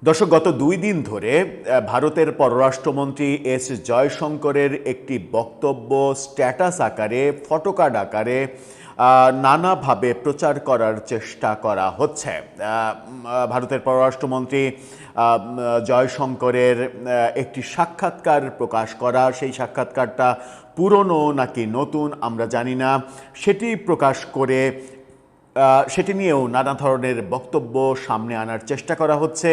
দর্শক, গত ২ দিন ধরে ভারতের পররাষ্ট্রমন্ত্রী এস জয়শঙ্করের একটি বক্তব্য স্ট্যাটাস আকারে, ফটোকার্ড আকারে নানাভাবে প্রচার করার চেষ্টা করা হচ্ছে। ভারতের পররাষ্ট্রমন্ত্রী জয়শঙ্করের একটি সাক্ষাৎকার প্রকাশ করা, সেই সাক্ষাৎকারটা পুরনো নাকি নতুন আমরা জানি না, সেটি প্রকাশ করে সেটি নিয়েও নানা ধরনের বক্তব্য সামনে আনার চেষ্টা করা হচ্ছে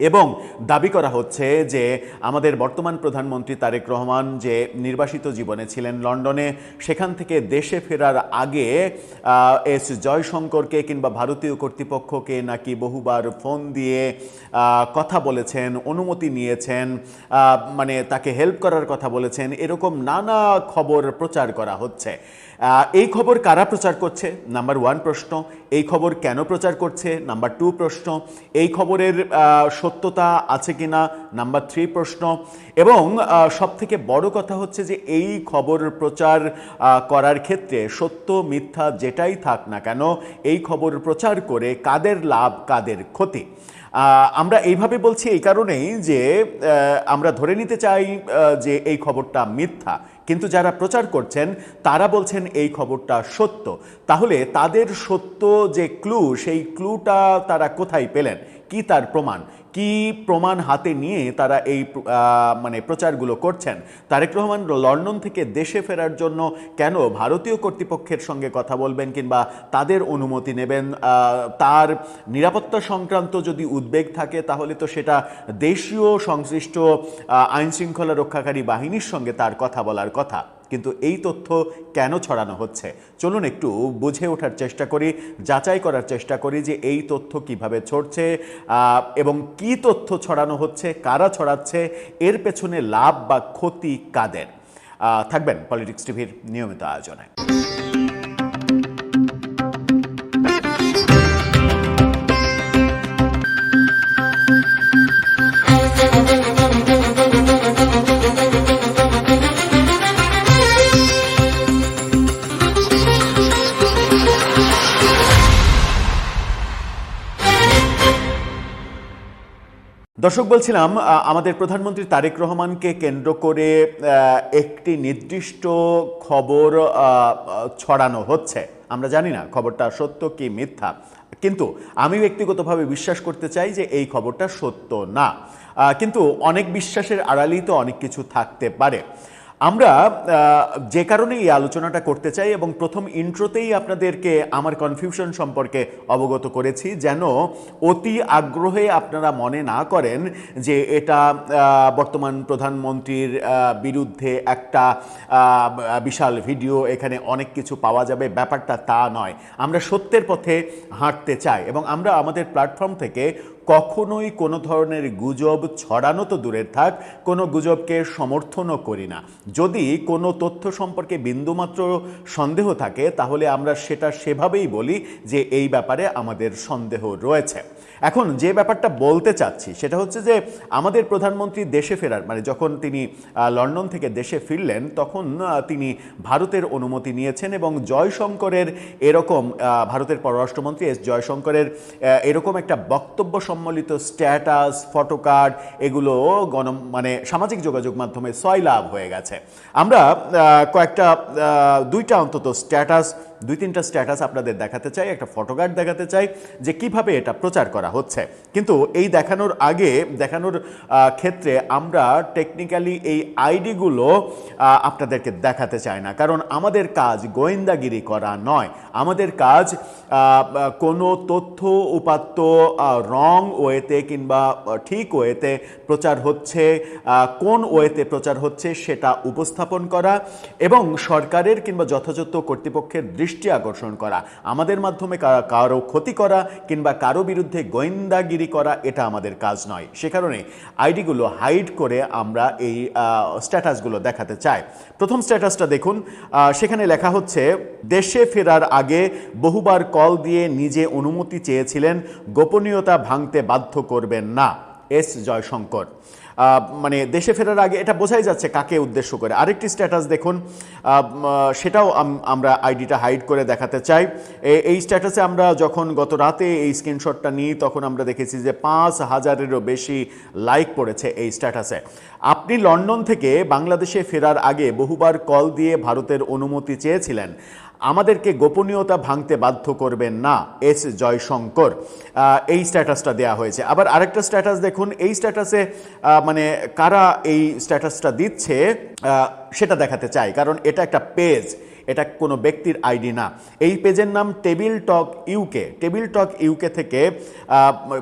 এবং দাবি করা হচ্ছে যে আমাদের বর্তমান প্রধানমন্ত্রী তারেক রহমান যে নির্বাসিত জীবনে ছিলেন লন্ডনে, সেখান থেকে দেশে ফেরার আগে এস জয়শঙ্করকে কিংবা ভারতীয় কর্তৃপক্ষকে নাকি বহুবার ফোন দিয়ে কথা বলেছেন, অনুমতি নিয়েছেন, মানে তাকে হেল্প করার কথা বলেছেন, এরকম নানা খবর প্রচার করা হচ্ছে। এই খবর কারা প্রচার করছে? নাম্বার 1 প্রশ্ন। এই খবর কেন প্রচার করছে? নাম্বার 2 প্রশ্ন। এই খবরের সত্যতা আছে কিনা? নাম্বার 3 প্রশ্ন। এবং সবথেকে বড় কথা হচ্ছে যে এই খবর প্রচার করার ক্ষেত্রে সত্য মিথ্যা যেটাই থাক না কেন, এই খবর প্রচার করে কাদের লাভ কাদের ক্ষতি? আমরা এইভাবে বলছি এই কারণেই যে আমরা ধরে নিতে চাই যে এই খবরটা মিথ্যা, কিন্তু যারা প্রচার করছেন তারা বলছেন এই খবরটা সত্য। তাহলে তাদের সত্য যে ক্লু, সেই ক্লুটা তারা কোথায় পেলেন? কি তার প্রমাণ? কি প্রমাণ হাতে নিয়ে তারা এই মানে প্রচারগুলো করছেন? তারেক রহমান লন্ডন থেকে দেশে ফেরার জন্য কেন ভারতীয় কর্তৃপক্ষের সঙ্গে কথা বলবেন কিংবা তাদের অনুমতি নেবেন? তার নিরাপত্তা সংক্রান্ত যদি উদ্বেগ থাকে তাহলে তো সেটা দেশীয় সংশ্লিষ্ট আইনশৃঙ্খলা রক্ষাকারী বাহিনীর সঙ্গে তার কথা বলার কথা। কিন্তু এই তথ্য কেন ছড়ানো হচ্ছে? চলুন একটু বুঝে ওঠার চেষ্টা করি, যাচাই করার চেষ্টা করি যে এই তথ্য কিভাবে ছড়ছে এবং কি তথ্য ছড়ানো হচ্ছে, কারা ছড়াচ্ছে, এর পেছনে লাভ বা ক্ষতি কাদের। থাকবেন পলিটিক্স টিভির নিয়মিত আয়োজনে। দর্শক, বলছিলাম আমাদের প্রধানমন্ত্রী তারেক রহমানকে কেন্দ্র করে একটি নির্দিষ্ট খবর ছড়ানো হচ্ছে। আমরা জানি না খবরটা সত্য কি মিথ্যা, কিন্তু আমি ব্যক্তিগতভাবে বিশ্বাস করতে চাই যে এই খবরটা সত্য না। কিন্তু অনেক বিশ্বাসের আড়ালেই তো অনেক কিছু থাকতে পারে। আমরা যে কারণে এই আলোচনাটা করতে চাই এবং প্রথম ইন্ট্রোতেই আপনাদেরকে আমার কনফিউশন সম্পর্কে অবগত করেছি, যেন অতি আগ্রহে আপনারা মনে না করেন যে এটা বর্তমান প্রধানমন্ত্রীর বিরুদ্ধে একটা বিশাল ভিডিও, এখানে অনেক কিছু পাওয়া যাবে, ব্যাপারটা তা নয়। আমরা সত্যের পথে হাঁটতে চাই এবং আমরা আমাদের প্ল্যাটফর্ম থেকে কখনোই কোনো ধরনের গুজব ছড়ানো তো দূরের থাক, কোনো গুজবকে সমর্থনও করি না। যদি কোনো তথ্য সম্পর্কে বিন্দুমাত্র সন্দেহ থাকে তাহলে আমরা সেটা সেভাবেই বলি যে এই ব্যাপারে আমাদের সন্দেহ রয়েছে। এখন যে ব্যাপারটা বলতে চাচ্ছি সেটা হচ্ছে যে আমাদের প্রধানমন্ত্রী দেশে ফেরার, মানে যখন তিনি লন্ডন থেকে দেশে ফিরলেন তখন তিনি ভারতের অনুমতি নিয়েছেন এবং জয়শঙ্করের এরকম, ভারতের পররাষ্ট্রমন্ত্রী এস জয়শঙ্করের এরকম একটা বক্তব্য সম্বলিত স্ট্যাটাস, ফটোকার্ড, এগুলো মানে সামাজিক যোগাযোগ মাধ্যমে সয়লাভ হয়ে গেছে। আমরা কয়েকটা অন্তত স্ট্যাটাস, 2-3টা স্ট্যাটাস আপনাদের দেখাতে চাই, একটা ফটোকার্ড দেখাতে চাই যে কিভাবে এটা প্রচার করা হচ্ছে। কিন্তু এই দেখানোর আগে, দেখানোর ক্ষেত্রে আমরা টেকনিক্যালি এই আইডিগুলো আপনাদেরকে দেখাতে চাই না, কারণ আমাদের কাজ গোয়েন্দাগিরি করা নয়। আমাদের কাজ কোনো তথ্য উপাত্ত রং ওয়েতে কিংবা ঠিক ওয়েতে প্রচার হচ্ছে, কোন ওয়েতে প্রচার হচ্ছে সেটা উপস্থাপন করা এবং সরকারের কিংবা যথাযথ কর্তৃপক্ষের দৃষ্টি আকর্ষণ করা। আমাদের মাধ্যমে কারো ক্ষতি করা কিংবা কারো বিরুদ্ধে গোয়েন্দাগিরি করা এটা আমাদের কাজ নয়। সে কারণে আইডিগুলো হাইড করে আমরা এই স্ট্যাটাসগুলো দেখাতে চাই। প্রথম স্ট্যাটাসটা দেখুন, সেখানে লেখা হচ্ছে, দেশে ফেরার আগে বহুবার কল দিয়ে নিজে অনুমতি চেয়েছিলেন, গোপনীয়তা ভাঙতে বাধ্য করবেন না। এস জয়শঙ্কর। মানে দেশে ফেরার আগে এটা বোঝাই যাচ্ছে কাকে উদ্দেশ্য করে। আরেকটি স্ট্যাটাস দেখুন, সেটাও আমরা আইডিটা হাইড করে দেখাতে চাই। এই স্ট্যাটাসে আমরা যখন গত রাতে এই স্ক্রিনশটটা নিই তখন আমরা দেখেছি যে 5,000-এরও বেশি লাইক পড়েছে এই স্ট্যাটাসে। আপনি লন্ডন থেকে বাংলাদেশে ফেরার আগে বহুবার কল দিয়ে ভারতের অনুমতি চেয়েছিলেন, আমাদেরকে গোপনীয়তা ভাঙতে বাধ্য করবেন না, এস জয়শঙ্কর। এই স্ট্যাটাসটা দেয়া হয়েছে। আবার আরেকটা স্ট্যাটাস দেখুন, এই স্ট্যাটাসে মানে কারা এই স্ট্যাটাসটা দিচ্ছে সেটা দেখাতে চাই, কারণ এটা একটা পেজ, এটা কোনো ব্যক্তির আইডি না। এই পেজের নাম টেবিল টক ইউকে। টেবিল টক ইউকে থেকে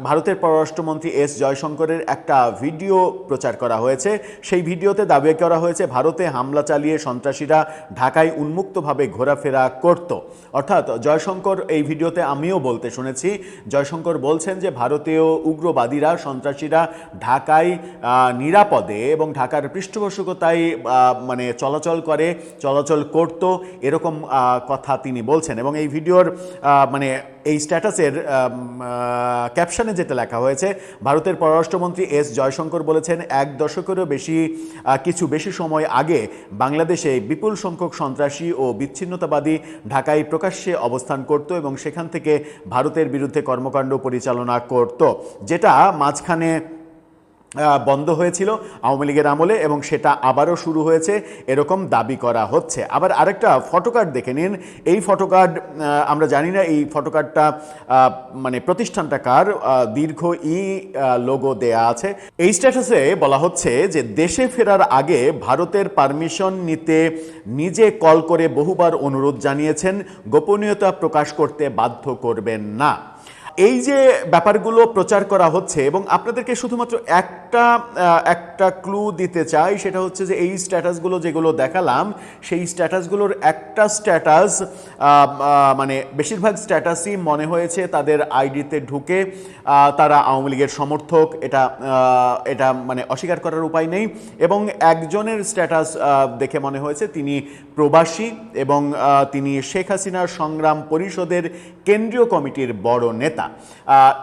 ভারতের পররাষ্ট্রমন্ত্রী এস জয়শঙ্করের একটা ভিডিও প্রচার করা হয়েছে। সেই ভিডিওতে দাবি করা হয়েছে ভারতে হামলা চালিয়ে সন্ত্রাসীরা ঢাকায় উন্মুক্তভাবে ঘোরাফেরা করত। অর্থাৎ জয়শঙ্কর এই ভিডিওতে আমিও বলতে শুনেছি, জয়শঙ্কর বলছেন যে ভারতীয় উগ্রবাদীরা সন্ত্রাসীরা ঢাকায় নিরাপদে এবং ঢাকার পৃষ্ঠপোষকতায় মানে চলাচল করত, এরকম কথা তিনি বলছেন। এবং এই ভিডিওর মানে এই স্ট্যাটাসের ক্যাপশনে যেটা লেখা হয়েছে, ভারতের পররাষ্ট্রমন্ত্রী এস জয়শঙ্কর বলেছেন 1 দশকেরও বেশি সময় আগে বাংলাদেশে বিপুল সংখ্যক সন্ত্রাসী ও বিচ্ছিন্নতাবাদী ঢাকায় প্রকাশ্যে অবস্থান করত এবং সেখান থেকে ভারতের বিরুদ্ধে কর্মকাণ্ড পরিচালনা করত, যেটা মাঝখানে বন্ধ হয়েছিল আওয়ামী লীগের আমলে এবং সেটা আবারও শুরু হয়েছে এরকম দাবি করা হচ্ছে। আবার আরেকটা ফটোকার্ড দেখে নিন। এই ফটোকার্ড আমরা জানি না এই ফটোকার্ডটা মানে প্রতিষ্ঠানটা কার, দীর্ঘ ই লোগো দেয়া আছে। এই স্ট্যাটাসে বলা হচ্ছে যে দেশে ফেরার আগে ভারতের পারমিশন নিতে নিজে কল করে বহুবার অনুরোধ জানিয়েছেন, গোপনীয়তা প্রকাশ করতে বাধ্য করবেন না। এই যে ব্যাপারগুলো প্রচার করা হচ্ছে, এবং আপনাদেরকে শুধুমাত্র একটা ক্লু দিতে চাই, সেটা হচ্ছে যে এই স্ট্যাটাসগুলো যেগুলো দেখালাম সেই স্ট্যাটাসগুলোর একটা স্ট্যাটাস মানে বেশিরভাগ স্ট্যাটাসই মনে হয়েছে তাদের আইডিতে ঢুকে তারা আওয়ামী লীগের সমর্থক, এটা মানে অস্বীকার করার উপায় নেই। এবং একজনের স্ট্যাটাস দেখে মনে হয়েছে তিনি প্রবাসী এবং তিনি শেখ হাসিনার সংগ্রাম পরিষদের কেন্দ্রীয় কমিটির বড় নেতা।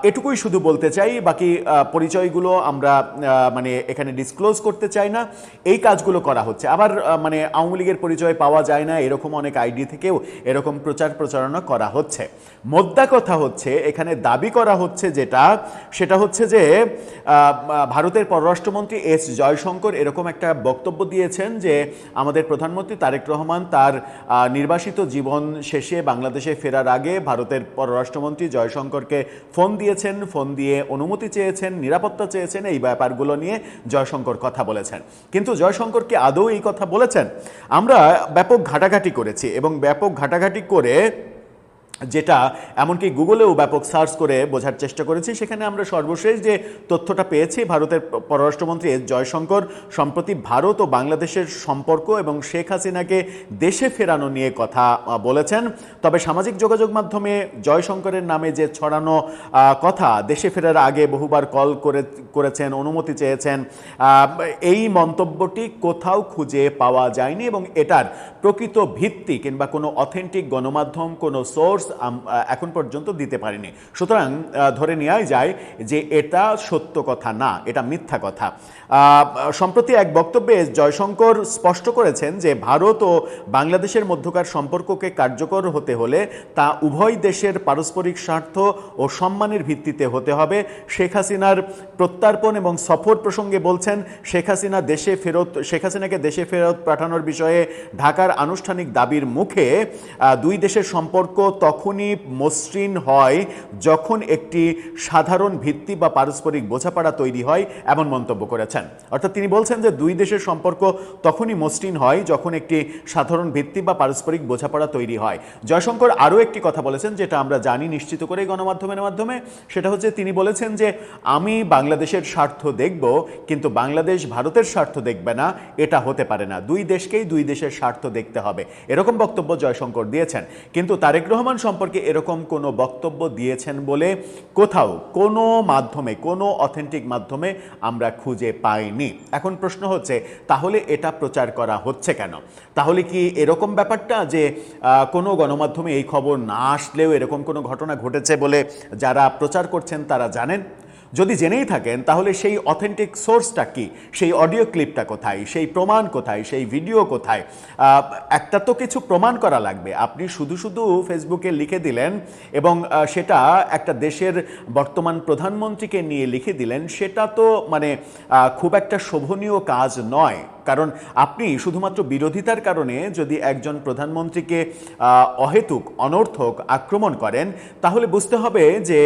এটুকুই শুধু বলতে চাই, বাকি পরিচয়গুলো আমরা মানে এখানে ডিসক্লোজ করতে চাই না। এই কাজগুলো করা হচ্ছে। আবার মানে আওয়ামী লীগের পরিচয় পাওয়া যায় না এরকম অনেক আইডি থেকেও এরকম প্রচারণা করা হচ্ছে। মোদ্দা কথা হচ্ছে এখানে দাবি করা হচ্ছে সেটা হচ্ছে যে ভারতের পররাষ্ট্রমন্ত্রী এস জয়শঙ্কর এরকম একটা বক্তব্য দিয়েছেন যে আমাদের প্রধানমন্ত্রী তারেক রহমান তার নির্বাসিত জীবন শেষে বাংলাদেশে ফেরার আগে ভারতের পররাষ্ট্রমন্ত্রী জয়শঙ্করকে ফোন দিয়েছেন, ফোন দিয়ে অনুমতি চেয়েছেন, নিরাপত্তা চেয়েছেন, এই ব্যাপারগুলো নিয়ে জয়শঙ্কর কথা বলেছেন। কিন্তু জয়শঙ্কর কি আদৌ এই কথা বলেছেন? আমরা ব্যাপক ঘাটাঘাটি করেছি এবং ব্যাপক ঘাটাঘাটি করে যেটা এমনকি গুগলেও ব্যাপক সার্চ করে বোঝার চেষ্টা করেছি, সেখানে আমরা সর্বশেষ যে তথ্যটা পেয়েছি, ভারতের পররাষ্ট্রমন্ত্রী এস জয়শঙ্কর সম্প্রতি ভারত ও বাংলাদেশের সম্পর্ক এবং শেখ হাসিনাকে দেশে ফেরানো নিয়ে কথা বলেছেন। তবে সামাজিক যোগাযোগ মাধ্যমে জয়শঙ্করের নামে যে ছড়ানো কথা, দেশে ফেরার আগে বহুবার কল করেছেন, অনুমতি চেয়েছেন, এই মন্তব্যটি কোথাও খুঁজে পাওয়া যায়নি এবং এটার প্রকৃত ভিত্তি কিংবা কোনো অথেন্টিক গণমাধ্যম, কোনো সোর্স এখন পর্যন্ত দিতে পারেনি। সুতরাং ধরে নেওয়াই যায় যে এটা সত্য কথা না, এটা মিথ্যা কথা। সম্প্রতি এক বক্তব্যে জয়শঙ্কর স্পষ্ট করেছেন যে ভারত ও বাংলাদেশের মধ্যকার সম্পর্ককে কার্যকর হতে হলে তা উভয় দেশের পারস্পরিক স্বার্থ ও সম্মানের ভিত্তিতে হতে হবে। শেখ হাসিনার প্রত্যর্পণ এবং সফর প্রসঙ্গে বলছেন, শেখ হাসিনাকে দেশে ফেরত পাঠানোর বিষয়ে ঢাকার আনুষ্ঠানিক দাবির মুখে দুই দেশের সম্পর্ক তখনই মসৃণ হয় যখন একটি সাধারণ ভিত্তি বা পারস্পরিক বোঝাপড়া তৈরি হয়, এমন মন্তব্য করেছেন। অর্থাৎ তিনি বলছেন যে দুই দেশের সম্পর্ক তখনই মসৃণ হয় যখন একটি সাধারণ ভিত্তি বা পারস্পরিক বোঝাপড়া তৈরি হয়। জয়শঙ্কর আরও একটি কথা বলেছেন যেটা আমরা জানি নিশ্চিত করে গণমাধ্যমের মাধ্যমে, সেটা হচ্ছে তিনি বলেছেন যে আমি বাংলাদেশের স্বার্থ দেখব কিন্তু বাংলাদেশ ভারতের স্বার্থ দেখবে না, এটা হতে পারে না, দুই দেশকেই দুই দেশের স্বার্থ দেখতে হবে, এরকম বক্তব্য জয়শঙ্কর দিয়েছেন। কিন্তু তারেক রহমান সম্পর্কে এরকম কোনো বক্তব্য দিয়েছেন বলে কোথাও কোনো মাধ্যমে, কোনো অথেন্টিক মাধ্যমে আমরা খুঁজে পাইনি। এখন প্রশ্ন হচ্ছে তাহলে এটা প্রচার করা হচ্ছে কেন? তাহলে কি এরকম ব্যাপারটা যে কোনো গণমাধ্যমে এই খবর না আসলেও এরকম কোনো ঘটনা ঘটেছে বলে যারা প্রচার করছেন তারা জানেন? যদি জেনেই থাকেন তাহলে সেই অথেন্টিক সোর্সটা কি, সেই অডিও ক্লিপটা কোথায়, সেই প্রমাণ কোথায়, সেই ভিডিও কোথায়? একটা তো কিছু প্রমাণ করা লাগবে। আপনি শুধু শুধু ফেসবুকে লিখে দিলেন এবং সেটা একটা দেশের বর্তমান প্রধানমন্ত্রীকে নিয়ে লিখে দিলেন, সেটা তো মানে খুব একটা শোভনীয় কাজ নয়। কারণ আপনি শুধুমাত্র বিরোধিতার কারণে যদি একজন প্রধানমন্ত্রীকে অহেতুক অনর্থক আক্রমণ করেন, তাহলে বুঝতে হবে যে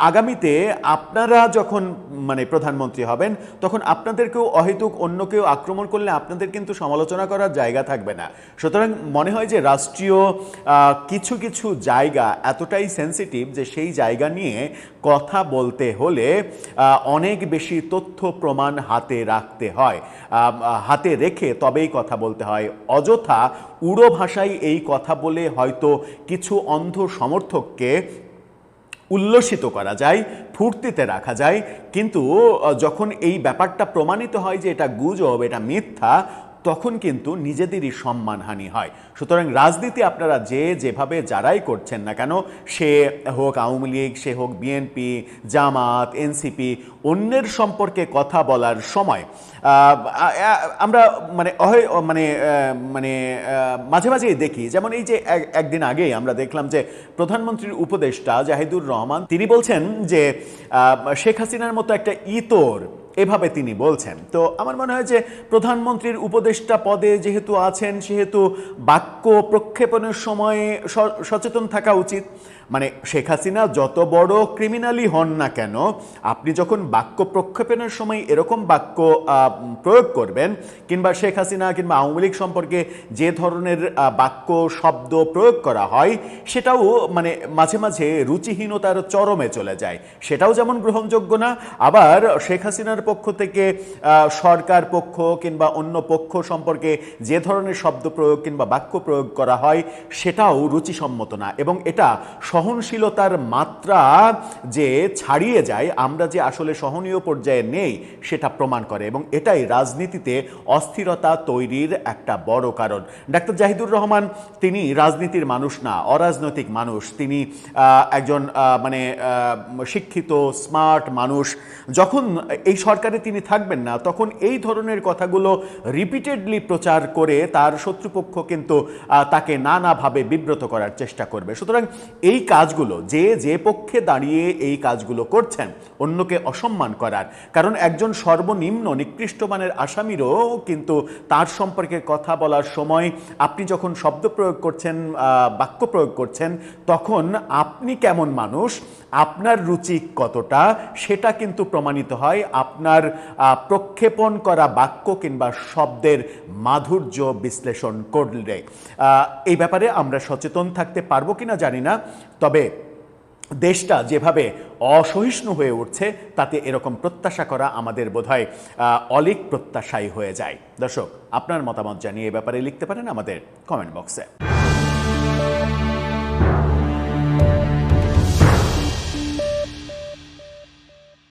আগামীতে আপনারা যখন মানে প্রধানমন্ত্রী হবেন, তখন আপনাদেরকেও অহেতুক অন্য কেউ আক্রমণ করলে আপনাদের কিন্তু সমালোচনা করার জায়গা থাকবে না। সুতরাং মনে হয় যে রাষ্ট্রীয় কিছু কিছু জায়গা এতটাই সেন্সিটিভ যে সেই জায়গা নিয়ে কথা বলতে হলে অনেক বেশি তথ্য প্রমাণ হাতে রাখতে হয়, হাতে রেখে তবেই কথা বলতে হয়। অযথা উড়ো ভাষায় এই কথা বলে হয়তো কিছু অন্ধ সমর্থককে উল্লসিত করা যায়, ফুর্তিতে রাখা যায়, কিন্তু যখন এই ব্যাপারটা প্রমাণিত হয় যে এটা গুজব, এটা মিথ্যা, তখন কিন্তু নিজেদেরই সম্মানহানি হয়। সুতরাং রাজনীতি আপনারা যেভাবে যারাই করছেন না কেন, সে হোক আওয়ামী লীগ, সে হোক বিএনপি, জামাত, এনসিপি, অন্যের সম্পর্কে কথা বলার সময় আমরা মানে মানে মাঝে মাঝেই দেখি, যেমন এই যে একদিন আগেই আমরা দেখলাম যে প্রধানমন্ত্রীর উপদেষ্টা জাহিদুর রহমান তিনি বলছেন যে শেখ হাসিনার মতো একটা ইতর, এভাবে তিনি বলছেন। তো আমার মনে হয় যে প্রধানমন্ত্রীর উপদেষ্টা পদে যেহেতু আছেন, সেহেতু বাক্য প্রক্ষেপণের সময় সচেতন থাকা উচিত। মানে শেখ হাসিনা যত বড় ক্রিমিনালই হন না কেন, আপনি যখন বাক্য প্রক্ষেপণের সময় এরকম বাক্য প্রয়োগ করবেন, কিংবা শেখ হাসিনা কিংবা আওয়ামী লীগ সম্পর্কে যে ধরনের বাক্য শব্দ প্রয়োগ করা হয়, সেটাও মানে মাঝে মাঝে রুচিহীনতার চরমে চলে যায়। সেটাও যেমন গ্রহণযোগ্য না, আবার শেখ হাসিনার পক্ষ থেকে সরকার পক্ষ কিংবা অন্য পক্ষ সম্পর্কে যে ধরনের শব্দ প্রয়োগ কিংবা বাক্য প্রয়োগ করা হয়, সেটাও রুচিসম্মত না। এবং এটা সহনশীলতার মাত্রা যে ছাড়িয়ে যায়, আমরা যে আসলে সহনীয় পর্যায়ে নেই, সেটা প্রমাণ করে। এবং এটাই রাজনীতিতে অস্থিরতা তৈরির একটা বড় কারণ। ডাক্তার জাহিদুর রহমান তিনি রাজনীতির মানুষ না, অরাজনৈতিক মানুষ। তিনি একজন মানে শিক্ষিত স্মার্ট মানুষ। যখন এই সরকারে তিনি থাকবেন না, তখন এই ধরনের কথাগুলো রিপিটেডলি প্রচার করে তার শত্রুপক্ষ কিন্তু তাকে নানাভাবে বিব্রত করার চেষ্টা করবে। সুতরাং এই কাজগুলো যে পক্ষে দাঁড়িয়ে এই কাজগুলো করছেন, অন্যকে অসম্মান করার, কারণ একজন সর্বনিম্ন নিকৃষ্ট মানের আসামিরও কিন্তু তার সম্পর্কে কথা বলার সময় আপনি যখন শব্দ প্রয়োগ করছেন, বাক্য প্রয়োগ করছেন, তখন আপনি কেমন মানুষ, আপনার রুচি কতটা, সেটা কিন্তু প্রমাণিত হয় আপনার প্রক্ষেপণ করা বাক্য কিংবা শব্দের মাধুর্য বিশ্লেষণ করলে। এই ব্যাপারে আমরা সচেতন থাকতে পারবো কিনা জানি না, তবে দেশটা যেভাবে অসহিষ্ণু হয়ে উঠছে, তাতে এরকম প্রত্যাশা করা আমাদের বোধহয় অলিক প্রত্যাশাই হয়ে যায়। দর্শক, আপনার মতামত জানিয়ে এ ব্যাপারে লিখতে পারেন আমাদের কমেন্ট বক্সে।